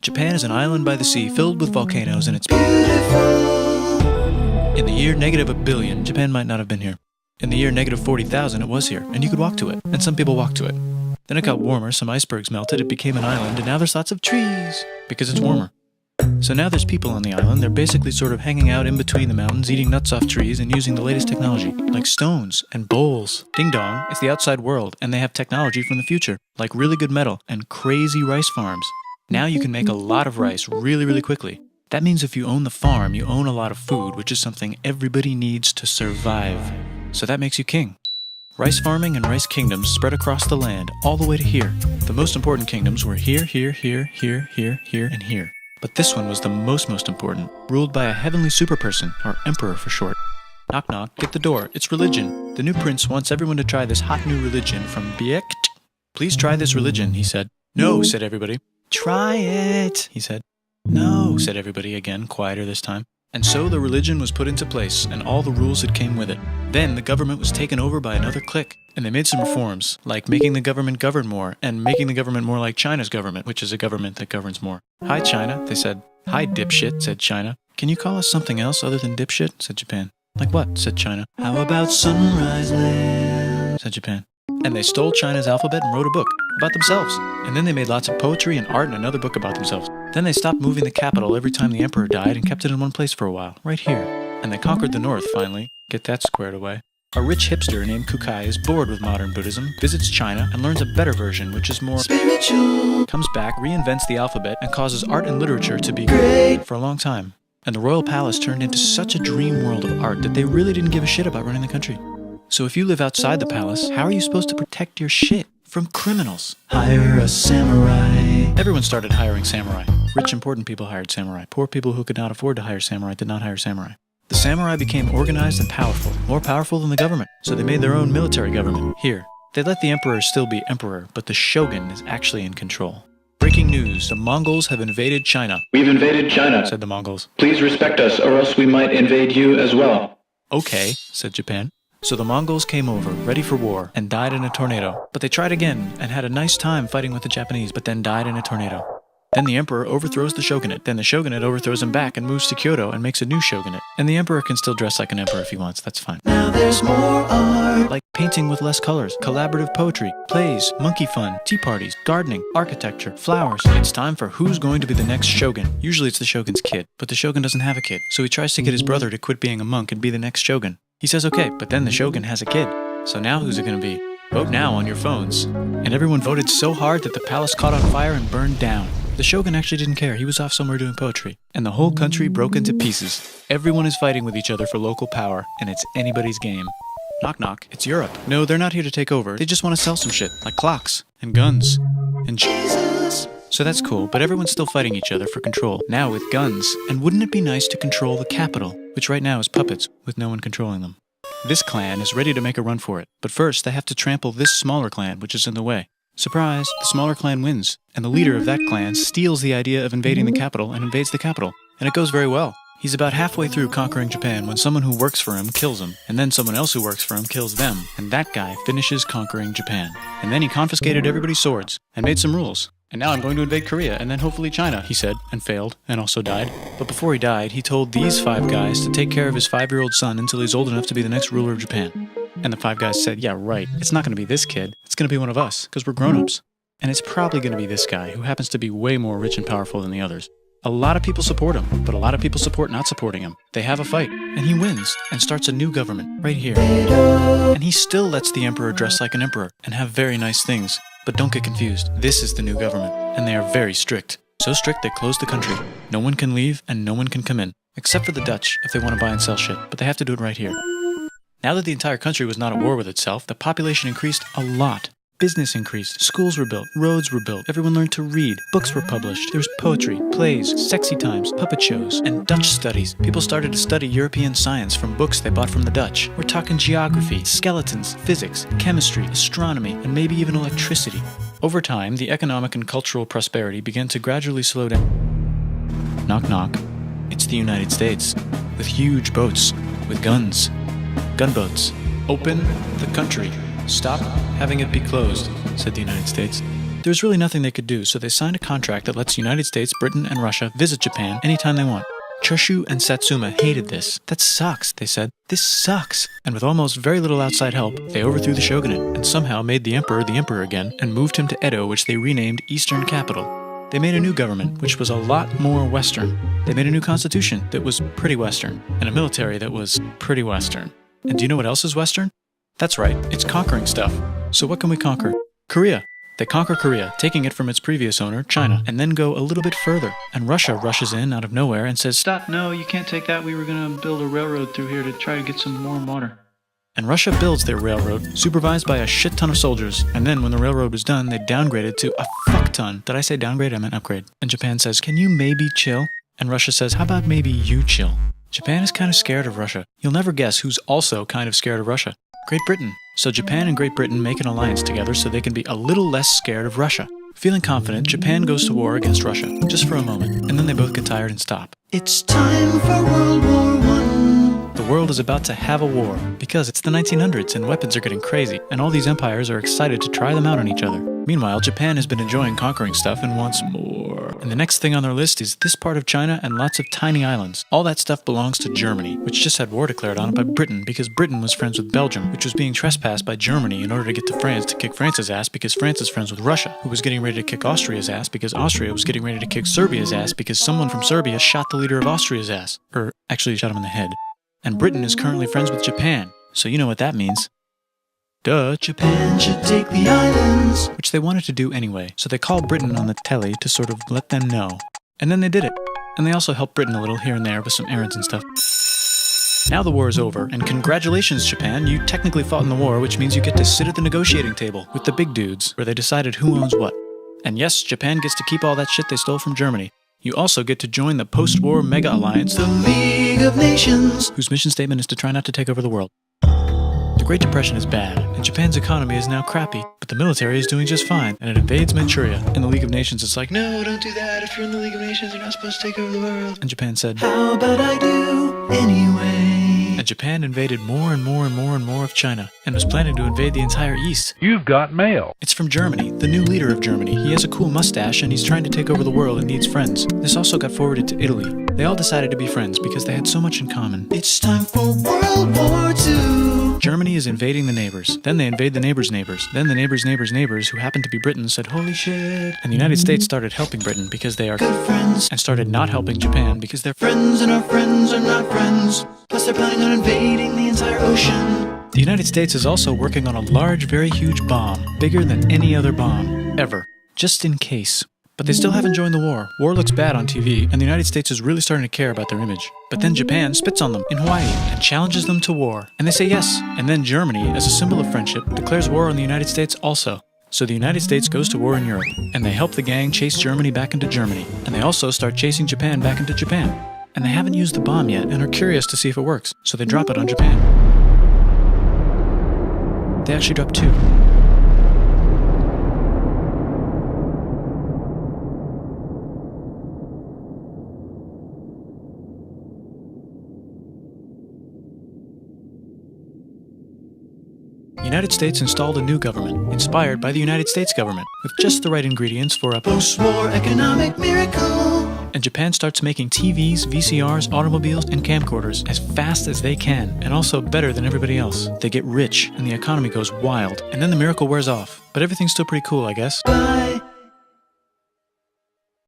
Japan is an island by the sea filled with volcanoes and it's beautiful. In the year negative a billion, Japan might not have been here. In the year negative 40,000, it was here, and you could walk to it, and some people walked to it. Then it got warmer, some icebergs melted, it became an island, and now there's lots of trees, because it's warmer. So now there's people on the island, they're basically sort of hanging out in between the mountains, eating nuts off trees, and using the latest technology, like stones and bowls. Ding dong, it's the outside world, and they have technology from the future, like really good metal and crazy rice farms. Now you can make a lot of rice really, really quickly. That means if you own the farm, you own a lot of food, which is something everybody needs to survive. So that makes you king. Rice farming and rice kingdoms spread across the land, all the way to here. The most important kingdoms were here, here, here, here, here, here, and here. But this one was the most important, ruled by a heavenly superperson, or emperor for short. Knock knock, get the door, it's religion. The new prince wants everyone to try this hot new religion from Biekt. Please try this religion, he said. No, said everybody. Try it, he said. No, said everybody again, quieter this time. And so the religion was put into place, and all the rules that came with it. Then the government was taken over by another clique, and they made some reforms, like making the government govern more, and making the government more like China's government, which is a government that governs more. Hi, China, they said. Hi, dipshit, said China. Can you call us something else other than dipshit, said Japan. Like what, said China. How about Sunrise Land, said Japan. And they stole China's alphabet and wrote a book about themselves. And then they made lots of poetry and art and another book about themselves. Then they stopped moving the capital every time the emperor died and kept it in one place for a while, right here. And they conquered the north finally. Get that squared away. A rich hipster named Kukai is bored with modern Buddhism, visits China, and learns a better version, which is more spiritual. Comes back, reinvents the alphabet, and causes art and literature to be great for a long time. And the royal palace turned into such a dream world of art that they really didn't give a shit about running the country. So if you live outside the palace, how are you supposed to protect your shit from criminals? Hire a samurai. Everyone started hiring samurai. Rich, important people hired samurai. Poor people who could not afford to hire samurai did not hire samurai. The samurai became organized and powerful, more powerful than the government. So they made their own military government, here. They let the emperor still be emperor, but the shogun is actually in control. Breaking news, the Mongols have invaded China. We've invaded China, said the Mongols. Please respect us, or else we might invade you as well. Okay, said Japan. So the Mongols came over, ready for war, and died in a tornado. But they tried again, and had a nice time fighting with the Japanese, but then died in a tornado. Then the emperor overthrows the shogunate. Then the shogunate overthrows him back and moves to Kyoto and makes a new shogunate. And the emperor can still dress like an emperor if he wants, that's fine. Now there's more art. Like painting with less colors, collaborative poetry, plays, monkey fun, tea parties, gardening, architecture, flowers. It's time for who's going to be the next shogun. Usually it's the shogun's kid, but the shogun doesn't have a kid. So he tries to get his brother to quit being a monk and be the next shogun. He says okay, but then the shogun has a kid. So now who's it going to be? Vote now on your phones. And everyone voted so hard that the palace caught on fire and burned down. The shogun actually didn't care. He was off somewhere doing poetry. And the whole country broke into pieces. Everyone is fighting with each other for local power, and it's anybody's game. Knock knock, it's Europe. No, they're not here to take over. They just want to sell some shit, like clocks, and guns, and Jesus. So that's cool, but everyone's still fighting each other for control, now with guns. And wouldn't it be nice to control the capital, which right now is puppets, with no one controlling them? This clan is ready to make a run for it, but first they have to trample this smaller clan, which is in the way. Surprise, the smaller clan wins, and the leader of that clan steals the idea of invading the capital and invades the capital, and it goes very well. He's about halfway through conquering Japan when someone who works for him kills him, and then someone else who works for him kills them, and that guy finishes conquering Japan. And then he confiscated everybody's swords, and made some rules. And now I'm going to invade Korea, and then hopefully China, he said, and failed, and also died. But before he died, he told these 5 guys to take care of his 5-year-old son until he's old enough to be the next ruler of Japan. And the 5 guys said, yeah, right, it's not going to be this kid, it's going to be one of us, because we're grown-ups. And it's probably going to be this guy, who happens to be way more rich and powerful than the others. A lot of people support him, but a lot of people support not supporting him. They have a fight, and he wins, and starts a new government, right here. And he still lets the emperor dress like an emperor, and have very nice things. But don't get confused, this is the new government, and they are very strict. So strict they closed the country. No one can leave, and no one can come in. Except for the Dutch, if they want to buy and sell shit, but they have to do it right here. Now that the entire country was not at war with itself, the population increased a lot. Business increased, schools were built, roads were built, everyone learned to read, books were published, there was poetry, plays, sexy times, puppet shows, and Dutch studies. People started to study European science from books they bought from the Dutch. We're talking geography, skeletons, physics, chemistry, astronomy, and maybe even electricity. Over time, the economic and cultural prosperity began to gradually slow down. Knock knock. It's the United States, with huge boats, with guns. Gunboats. Open the country. Stop having it be closed, said the United States. There's really nothing they could do, so they signed a contract that lets the United States, Britain, and Russia visit Japan anytime they want. Choshu and Satsuma hated this. That sucks, they said. This sucks. And with almost very little outside help, they overthrew the shogunate and somehow made the emperor again and moved him to Edo, which they renamed Eastern Capital. They made a new government, which was a lot more Western. They made a new constitution that was pretty Western, and a military that was pretty Western. And do you know what else is Western? That's right, it's conquering stuff. So what can we conquer? Korea. They conquer Korea, taking it from its previous owner, China, and then go a little bit further. And Russia rushes in out of nowhere and says, "Stop, no, you can't take that. We were going to build a railroad through here to try to get some warm water." And Russia builds their railroad, supervised by a shit ton of soldiers. And then when the railroad was done, they downgraded to a fuck ton. Did I say downgrade? I meant upgrade. And Japan says, "Can you maybe chill?" And Russia says, "How about maybe you chill?" Japan is kind of scared of Russia. You'll never guess who's also kind of scared of Russia. Great Britain. So Japan and Great Britain make an alliance together so they can be a little less scared of Russia. Feeling confident, Japan goes to war against Russia, just for a moment, and then they both get tired and stop. It's time for World War I. The world is about to have a war, because it's the 1900s and weapons are getting crazy, and all these empires are excited to try them out on each other. Meanwhile, Japan has been enjoying conquering stuff and wants more. And the next thing on their list is this part of China and lots of tiny islands. All that stuff belongs to Germany, which just had war declared on it by Britain because Britain was friends with Belgium, which was being trespassed by Germany in order to get to France to kick France's ass because France is friends with Russia, who was getting ready to kick Austria's ass because Austria was getting ready to kick Serbia's ass because someone from Serbia shot the leader of Austria's ass. Or actually shot him in the head. And Britain is currently friends with Japan, so you know what that means. Duh. Japan should take the islands. Which they wanted to do anyway, so they called Britain on the telly to sort of let them know. And then they did it. And they also helped Britain a little here and there with some errands and stuff. Now the war is over, and congratulations, Japan, you technically fought in the war, which means you get to sit at the negotiating table with the big dudes, where they decided who owns what. And yes, Japan gets to keep all that shit they stole from Germany. You also get to join the post-war mega alliance, The League of Nations. whose mission statement is to try not to take over the world. The Great Depression is bad, and Japan's economy is now crappy, but the military is doing just fine, and it invades Manchuria. In the League of Nations, it's like, no, don't do that. If you're in the League of Nations, you're not supposed to take over the world. And Japan said, How about I do anyway? and Japan invaded more and more and more and more of China, and was planning to invade the entire East. You've got mail. It's from Germany, the new leader of Germany. He has a cool mustache, and he's trying to take over the world and needs friends. This also got forwarded to Italy. They all decided to be friends because they had so much in common. It's time for World War II. Germany is invading the neighbors. Then they invade the neighbors' neighbors. Then the neighbors' neighbors' neighbors, who happened to be Britain, said, holy shit. And the United States started helping Britain because they are Good friends. and started not helping Japan because they're Friends and our friends are not friends. Plus they're planning on invading the entire ocean. The United States is also working on a large, very huge bomb, bigger than any other bomb, ever, just in case. But they still haven't joined the war. War looks bad on TV, and the United States is really starting to care about their image. But then Japan spits on them in Hawaii and challenges them to war, and they say yes. And then Germany, as a symbol of friendship, declares war on the United States also. So the United States goes to war in Europe, and they help the gang chase Germany back into Germany, and they also start chasing Japan back into Japan. And they haven't used the bomb yet, and are curious to see if it works, so they drop it on Japan. They actually drop two. The United States installed a new government, inspired by the United States government, with just the right ingredients for a Post-war economic miracle. and Japan starts making TVs, VCRs, automobiles, and camcorders as fast as they can, and also better than everybody else. They get rich, and the economy goes wild, and then the miracle wears off. But everything's still pretty cool, I guess. Bye